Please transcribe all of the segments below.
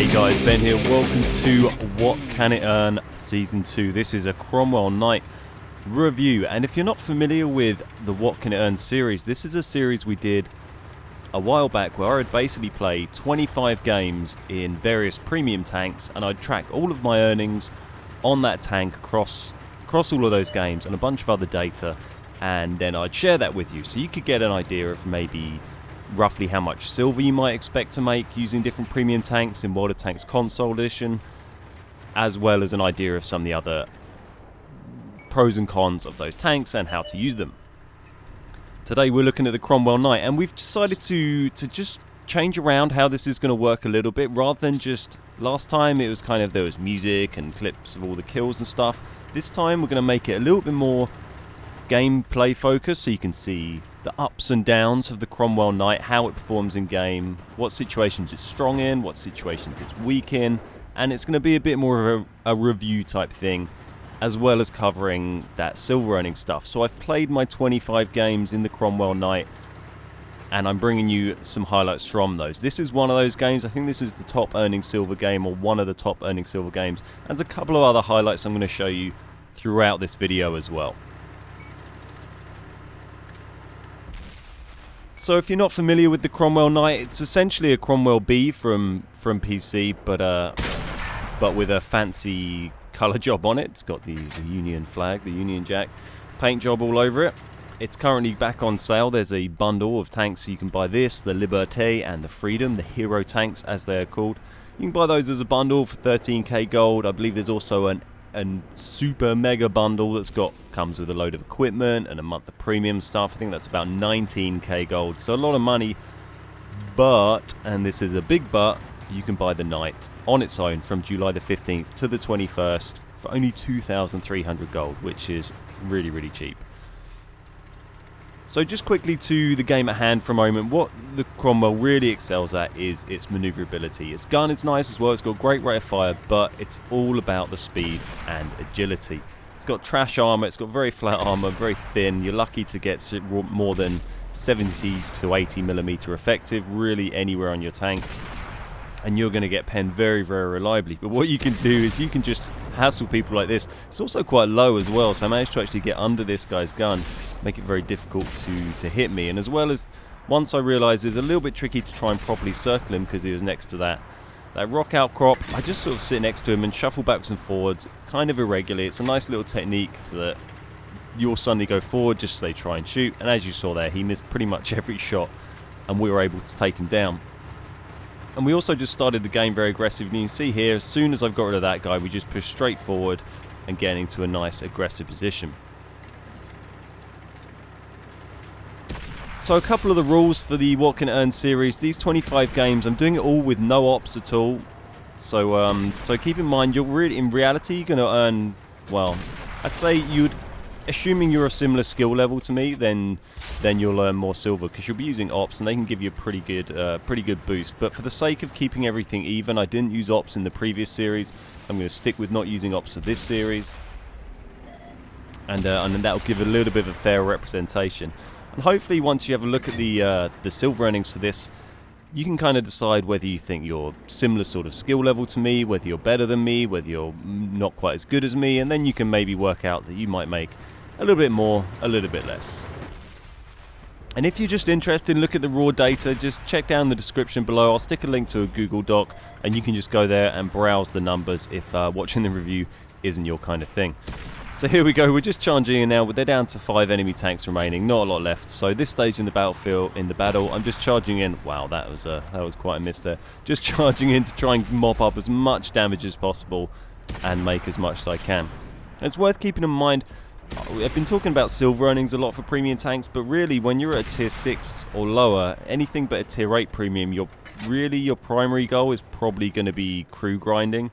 Hey guys, Ben here. Welcome to What Can It Earn Season 2. This is a Cromwell Knight review, and if you're not familiar with the What Can It Earn series, this is a series we did a while back where I'd basically play 25 games in various premium tanks, and I'd track all of my earnings on that tank across all of those games and a bunch of other data, and then I'd share that with you so you could get an idea of maybe roughly how much silver you might expect to make using different premium tanks in WoT Tanks Console Edition, as well as an idea of some of the other pros and cons of those tanks and how to use them. Today we're looking at the Cromwell Knight, and we've decided to just change around how this is going to work a little bit. Rather than just last time it was kind of there was music and clips of all the kills and stuff, this time we're going to make it a little bit more gameplay focused so you can see the ups and downs of the Cromwell Knight, how it performs in game, what situations it's strong in, what situations it's weak in, and it's going to be a bit more of a review type thing, as well as covering that silver earning stuff. So I've played my 25 games in the Cromwell Knight, and I'm bringing you some highlights from those. This is one of those games. I think this is the top earning silver game, or one of the top earning silver games, and there's a couple of other highlights I'm going to show you throughout this video as well. So if you're not familiar with the Cromwell Knight, it's essentially a Cromwell B from PC, but with a fancy colour job on it. It's got the Union flag, the Union Jack paint job all over it. It's currently back on sale. There's a bundle of tanks, so you can buy this, the Liberté and the Freedom, the hero tanks as they're called. You can buy those as a bundle for 13k gold. I believe there's also a super mega bundle that's comes with a load of equipment and a month of premium stuff. I think that's about 19k gold, so a lot of money. But, and this is a big but, you can buy the Knight on its own from July the 15th to the 21st for only 2,300 gold, which is really, really cheap. So just quickly to the game at hand for a moment. What the Cromwell really excels at is its maneuverability. Its gun is nice as well, it's got great rate of fire, but it's all about the speed and agility. It's got trash armor, it's got very flat armor, very thin. You're lucky to get more than 70 to 80 millimeter effective really anywhere on your tank, and you're going to get penned very, very reliably. But what you can do is you can just hassle people like this. It's also quite low as well, so I managed to actually get under this guy's gun, make it very difficult to hit me. And as well as, once I realised it's a little bit tricky to try and properly circle him because he was next to that rock outcrop, I just sort of sit next to him and shuffle backwards and forwards, kind of irregularly. It's a nice little technique that you'll suddenly go forward just so they try and shoot. And as you saw there, he missed pretty much every shot, and we were able to take him down. And we also just started the game very aggressive, and you can see here, as soon as I've got rid of that guy, we just push straight forward and get into a nice aggressive position. So a couple of the rules for the What Can It Earn series. These 25 games, I'm doing it all with no ops at all. So keep in mind, in reality, you're going to earn, well, I'd say assuming you're a similar skill level to me, then you'll earn more silver because you'll be using ops, and they can give you a pretty good boost. But for the sake of keeping everything even, I didn't use ops in the previous series. I'm going to stick with not using ops for this series, and then that'll give a little bit of a fair representation. And hopefully, once you have a look at the silver earnings for this, you can kind of decide whether you think you're similar sort of skill level to me, whether you're better than me, whether you're not quite as good as me, and then you can maybe work out that you might make a little bit more, a little bit less. And if you're just interested in looking at the raw data, just check down the description below. I'll stick a link to a Google Doc, and you can just go there and browse the numbers if watching the review isn't your kind of thing. So here we go, we're just charging in now. They're down to 5 enemy tanks remaining, not a lot left. So this stage in the battle, I'm just charging in. Wow, that was quite a miss there. Just charging in to try and mop up as much damage as possible and make as much as I can. And it's worth keeping in mind, I've been talking about silver earnings a lot for premium tanks, but really when you're at a tier 6 or lower, anything but a tier 8 premium, your primary goal is probably going to be crew grinding.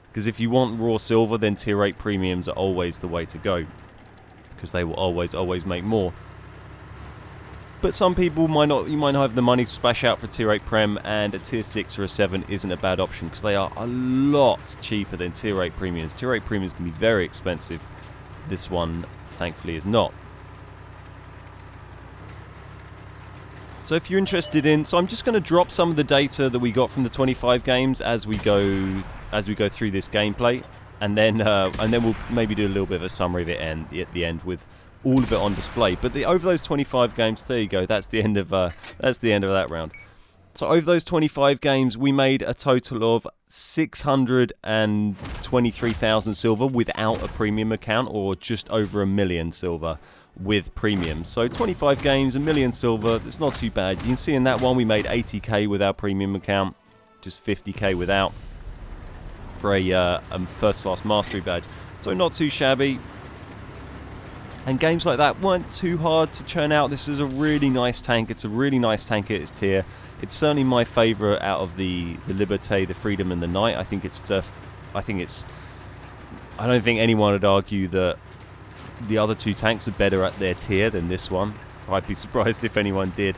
Because if you want raw silver, then tier 8 premiums are always the way to go, because they will always make more. But some people you might not have the money to splash out for tier 8 prem, and a tier 6 or a 7 isn't a bad option because they are a lot cheaper than tier 8 premiums. Tier 8 premiums can be very expensive. This one, thankfully, is not. So if you're interested in, so I'm just going to drop some of the data that we got from the 25 games as we go through this gameplay, and then we'll maybe do a little bit of a summary of it at the end with all of it on display. But over those 25 games, there you go. That's the end of that round. So over those 25 games, we made a total of 623,000 silver without a premium account, or just over 1 million silver with premium. So 25 games, 1 million silver, that's not too bad. You can see in that one we made 80k with our premium account, just 50k without, for a first class mastery badge. So not too shabby. And games like that weren't too hard to churn out. This is a really nice tank. It's a really nice tank at its tier. It's certainly my favourite out of the Liberté, the Freedom, and the Knight. I don't think anyone would argue that the other two tanks are better at their tier than this one. I'd be surprised if anyone did.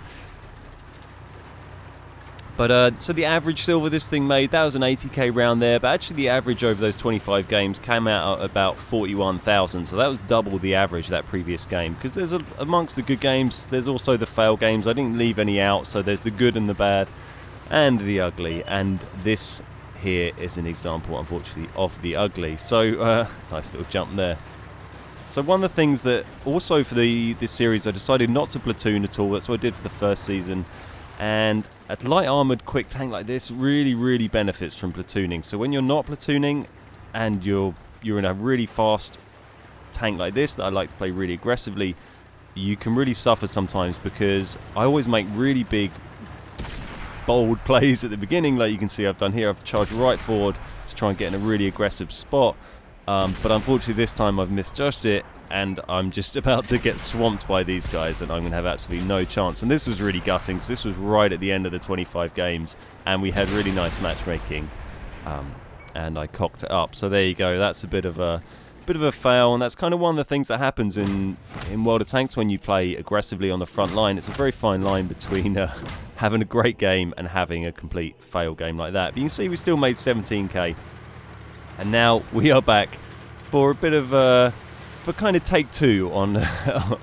But so the average silver this thing made, that was an 80k round there, but actually the average over those 25 games came out at about 41,000, so that was double the average that previous game. Because there's amongst the good games, there's also the fail games. I didn't leave any out, so there's the good and the bad and the ugly, and this here is an example, unfortunately, of the ugly. So nice little jump there. So one of the things that also for this series, I decided not to platoon at all. That's what I did for the first season. And a light armoured quick tank like this really benefits from platooning. So when you're not platooning and you're in a really fast tank like this that I like to play really aggressively, you can really suffer sometimes, because I always make really big, bold plays at the beginning, like you can see I've done here. I've charged right forward to try and get in a really aggressive spot. But unfortunately this time I've misjudged it, and I'm just about to get swamped by these guys, and I'm going to have absolutely no chance. And this was really gutting, because this was right at the end of the 25 games, and we had really nice matchmaking, and I cocked it up. So there you go. That's a bit of a fail, and that's kind of one of the things that happens in World of Tanks when you play aggressively on the front line. It's a very fine line between having a great game and having a complete fail game like that. But you can see we still made 17k. And now we are back for a bit of for kind of take two on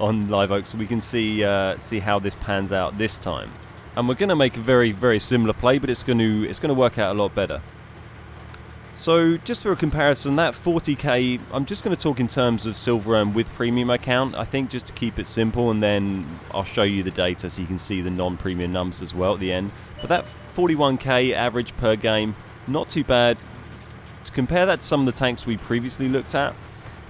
on Live Oak, so we can see how this pans out this time. And we're going to make a very similar play, but it's going to work out a lot better. So just for a comparison, that 40k, I'm just going to talk in terms of silver earned with premium account, I think, just to keep it simple, and then I'll show you the data so you can see the non-premium numbers as well at the end. But that 41k average per game, not too bad. To compare that to some of the tanks we previously looked at,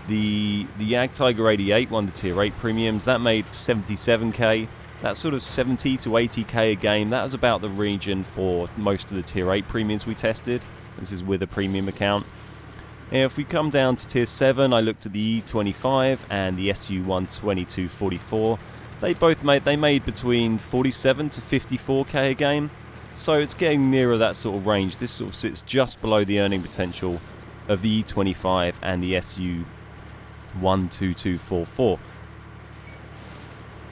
the Jagdtiger 88, one of the tier 8 premiums, that made 77k. That's sort of 70 to 80k a game. That was about the region for most of the tier 8 premiums we tested. This is with a premium account. And if we come down to tier 7, I looked at the E25 and the SU-122-44. They made between 47 to 54k a game. So it's getting nearer that sort of range. This sort of sits just below the earning potential of the E25 and the SU-122-44.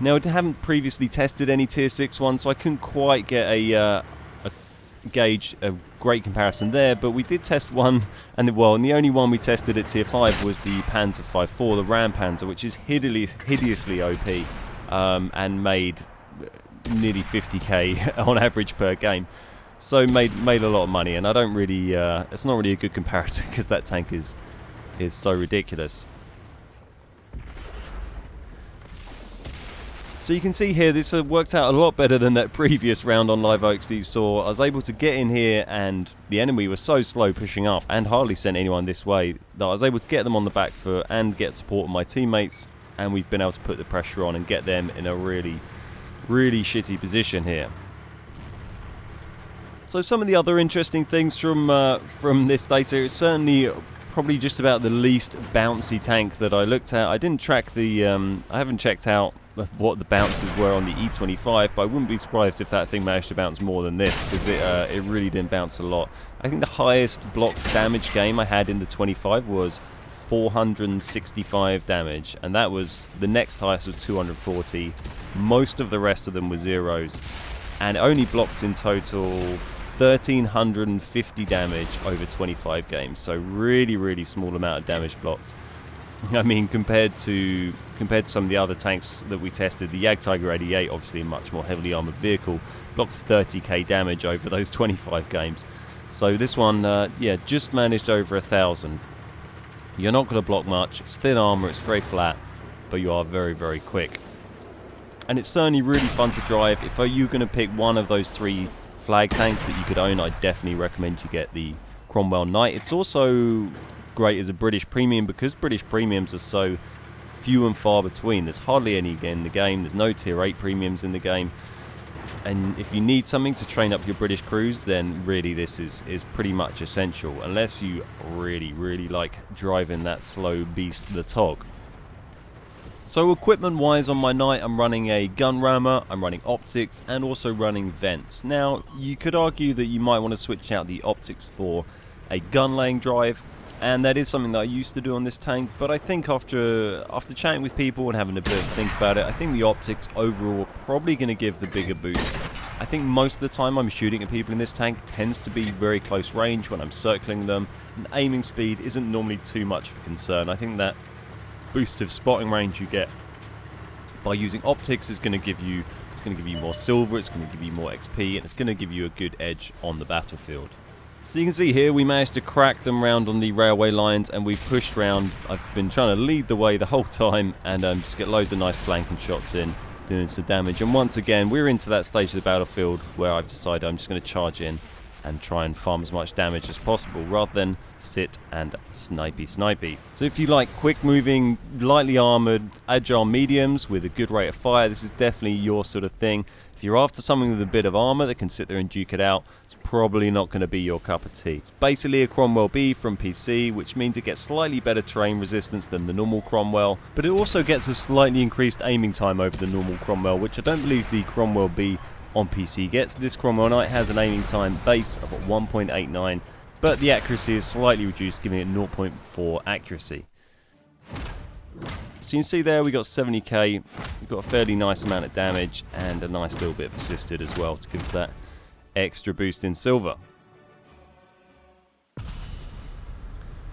Now, I haven't previously tested any tier 6 ones, so I couldn't quite get a gauge a great comparison there, but we did test one, and the only one we tested at tier 5 was the Panzer 5.4, the Ram Panzer, which is hideously OP, and made nearly 50k on average per game, so made a lot of money. And I don't really it's not really a good comparison, because that tank is so ridiculous. So you can see here, this worked out a lot better than that previous round on Live Oaks that you saw. I was able to get in here, and the enemy was so slow pushing up and hardly sent anyone this way, that I was able to get them on the back foot and get support of my teammates, and we've been able to put the pressure on and get them in a really shitty position here. So some of the other interesting things from this data, it's certainly probably just about the least bouncy tank that I looked at. I didn't track the I haven't checked out what the bounces were on the E25, but I wouldn't be surprised if that thing managed to bounce more than this, because it really didn't bounce a lot. I think the highest block damage game I had in the 25 was 465 damage, and that was the next highest was 240. Most of the rest of them were zeros, and only blocked in total 1,350 damage over 25 games, so really small amount of damage blocked. I mean, compared to some of the other tanks that we tested, the Jagdtiger 88, obviously a much more heavily armoured vehicle, blocked 30k damage over those 25 games. So this one, yeah, just managed over 1,000. You're not going to block much. It's thin armour, it's very flat, but you are very, very quick. And it's certainly really fun to drive. If you're going to pick one of those 3 flag tanks that you could own, I definitely recommend you get the Cromwell Knight. It's also great as a British premium because British premiums are so few and far between. There's hardly any in the game. There's no tier 8 premiums in the game. And if you need something to train up your British crews, then really this is pretty much essential, unless you really, really like driving that slow beast, the Tog. So equipment wise on my Knight, I'm running a gun rammer, I'm running optics, and also running vents. Now you could argue that you might want to switch out the optics for a gun laying drive, and that is something that I used to do on this tank, but I think after chatting with people and having a bit of a think about it, I think the optics overall are probably going to give the bigger boost. I think most of the time I'm shooting at people in this tank tends to be very close range when I'm circling them, and aiming speed isn't normally too much of a concern. I think that boost of spotting range you get by using optics is going to give you more silver, it's going to give you more XP, and it's going to give you a good edge on the battlefield. So you can see here we managed to crack them round on the railway lines, and we've pushed round. I've been trying to lead the way the whole time and just get loads of nice flanking shots in, doing some damage. And once again we're into that stage of the battlefield where I've decided I'm just going to charge in and try and farm as much damage as possible rather than sit and snipey. So if you like quick moving, lightly armoured, agile mediums with a good rate of fire, this is definitely your sort of thing. If you're after something with a bit of armour that can sit there and duke it out, it's probably not going to be your cup of tea. It's basically a Cromwell B from PC, which means it gets slightly better terrain resistance than the normal Cromwell, but it also gets a slightly increased aiming time over the normal Cromwell, which I don't believe the Cromwell B on PC gets. This Cromwell Knight has an aiming time base of 1.89, but the accuracy is slightly reduced, giving it 0.4 accuracy. So you can see there we got 70k, we've got a fairly nice amount of damage and a nice little bit of assisted as well to give us that extra boost in silver.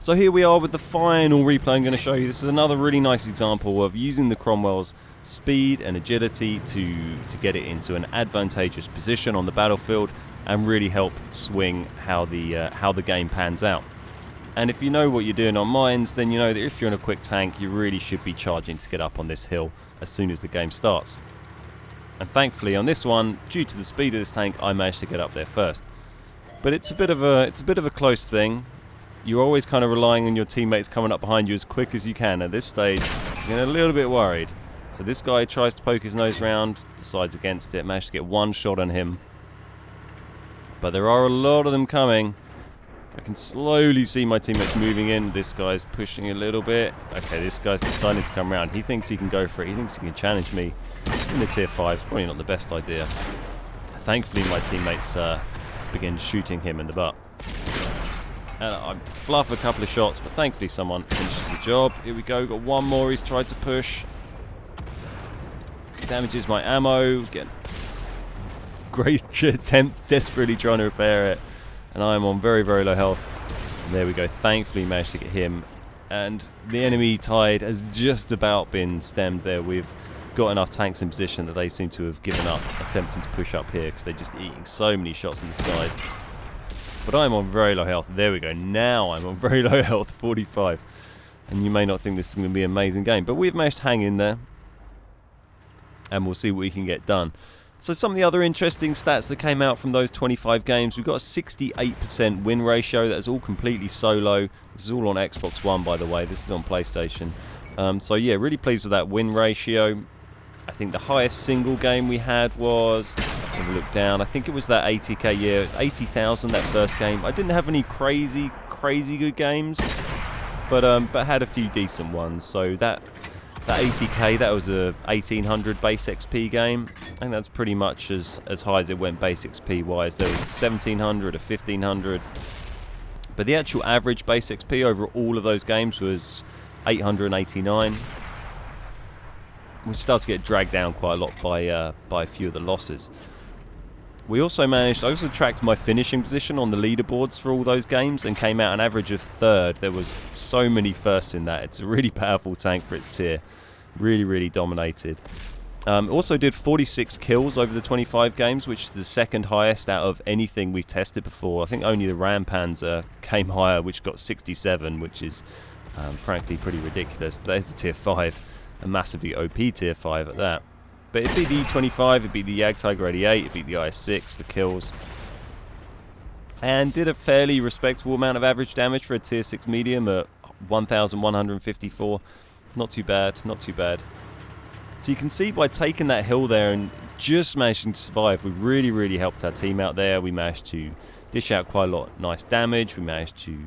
So here we are with the final replay I'm going to show you. This is another really nice example of using the Cromwell's speed and agility to get it into an advantageous position on the battlefield and really help swing how the game pans out. And if you know what you're doing on mines, then you know that if you're in a quick tank, you really should be charging to get up on this hill as soon as the game starts. And thankfully on this one, due to the speed of this tank, I managed to get up there first. But it's a bit of a close thing. You're always kind of relying on your teammates coming up behind you as quick as you can. At this stage, you're getting a little bit worried. So this guy tries to poke his nose round, decides against it, managed to get one shot on him. But there are a lot of them coming. I can slowly see my teammates moving in. This guy's pushing a little bit. Okay, this guy's deciding to come around. He thinks he can go for it. He thinks he can challenge me. In the tier 5, it's probably not the best idea. Thankfully, my teammates begin shooting him in the butt. And I fluff a couple of shots, but thankfully someone finishes the job. Here we go, got one more he's tried to push. Damages my ammo. Get great attempt, desperately trying to repair it. And I'm on very, very low health. And there we go, thankfully managed to get him. And the enemy tide has just about been stemmed there. We've got enough tanks in position that they seem to have given up attempting to push up here because they're just eating so many shots on the side. But I'm on very low health. There we go. Now I'm on very low health, 45. And you may not think this is going to be an amazing game, but we've managed to hang in there. And we'll see what we can get done. So some of the other interesting stats that came out from those 25 games. We've got a 68% win ratio. That's all completely solo. This is all on Xbox One, by the way. This is on PlayStation. So yeah, really pleased with that win ratio. I think the highest single game we had was, have a look down, I think it was that 80k year. It's 80,000 that first game. I didn't have any crazy good games, but had a few decent ones. So that 80k, that was a 1800 base XP game. I think that's pretty much as high as it went base XP wise. There was a 1700, a 1500, but the actual average base XP over all of those games was 889. Which does get dragged down quite a lot by a few of the losses. We also managed, I also tracked my finishing position on the leaderboards for all those games and came out an average of 3rd. There was so many firsts in that. It's a really powerful tank for its tier. Really, really dominated. Also did 46 kills over the 25 games, which is the 2nd highest out of anything we've tested before. I think only the Ram Panzer came higher, which got 67, which is frankly pretty ridiculous. But there's a tier 5, a massively OP tier 5 at that. But it beat the E25, it beat the Jagdtiger 88, it beat the IS-6 for kills. And did a fairly respectable amount of average damage for a tier 6 medium at 1,154. Not too bad, not too bad. So you can see by taking that hill there and just managing to survive, we really, really helped our team out there. We managed to dish out quite a lot of nice damage. We managed to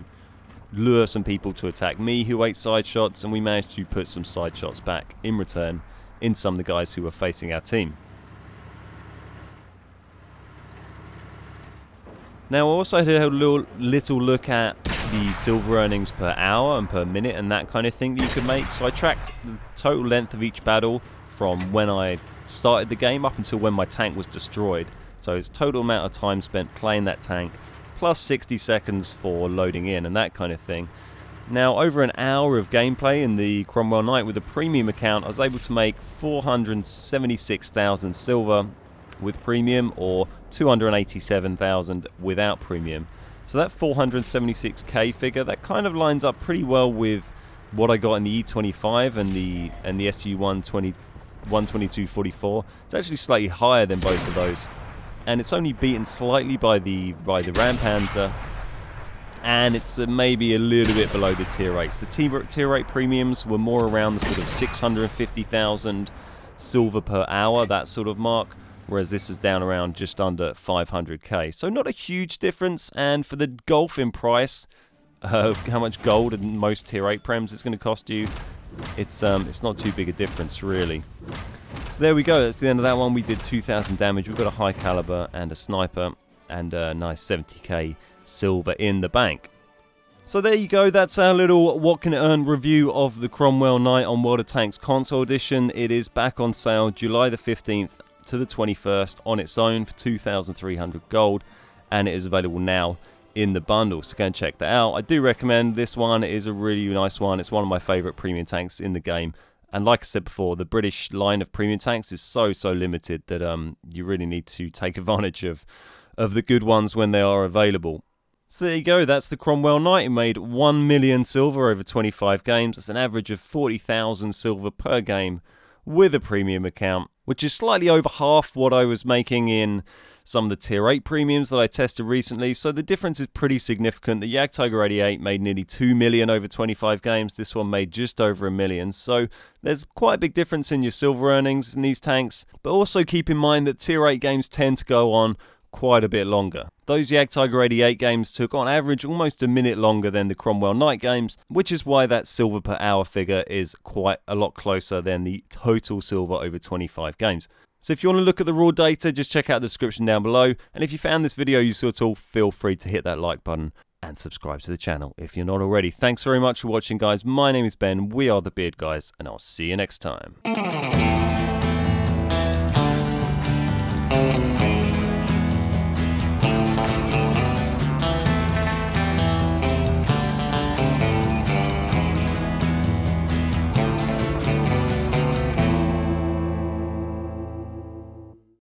lure some people to attack me who ate side shots, and we managed to put some side shots back in return in some of the guys who were facing our team. Now I also had a little look at the silver earnings per hour and per minute and that kind of thing that you could make. So I tracked the total length of each battle from when I started the game up until when my tank was destroyed. So it's total amount of time spent playing that tank, plus 60 seconds for loading in and that kind of thing. Now, over an hour of gameplay in the Cromwell Knight with a premium account, I was able to make 476,000 silver with premium, or 287,000 without premium. So that 476k figure, that kind of lines up pretty well with what I got in the E25 and the SU 12244. It's actually slightly higher than both of those, and it's only beaten slightly by the Ram Panzer. And it's maybe a little bit below the tier 8s. The tier 8 premiums were more around the sort of 650,000 silver per hour, that sort of mark, whereas this is down around just under 500k. So not a huge difference, and for the gulf in price of how much gold and most tier 8 prems it's going to cost you, it's not too big a difference really. So there we go, that's the end of that one. We did 2,000 damage, we've got a high caliber and a sniper, and a nice 70k silver in the bank. So there you go, that's our little What Can It Earn review of the Cromwell Knight on WoT Tanks console edition. It is back on sale July the 15th to the 21st on its own for 2,300 gold, and it is available now in the bundle, so go and check that out. I do recommend this one. It is a really nice one. It's one of my favourite premium tanks in the game, and like I said before, the British line of premium tanks is so limited that you really need to take advantage of the good ones when they are available. So there you go, that's the Cromwell Knight. It made 1 million silver over 25 games. That's an average of 40,000 silver per game with a premium account, which is slightly over half what I was making in some of the tier 8 premiums that I tested recently. So the difference is pretty significant. The Jagdtiger 88 made nearly 2 million over 25 games. This one made just over 1 million. So there's quite a big difference in your silver earnings in these tanks. But also keep in mind that tier 8 games tend to go on quite a bit longer. Those Jagdtiger 88 games took on average almost a minute longer than the Cromwell Knight games, which is why that silver per hour figure is quite a lot closer than the total silver over 25 games. So if you want to look at the raw data, just check out the description down below. And if you found this video useful at all, feel free to hit that like button and subscribe to the channel if you're not already. Thanks very much for watching, guys. My name is Ben, we are the Beard Guys, and I'll see you next time.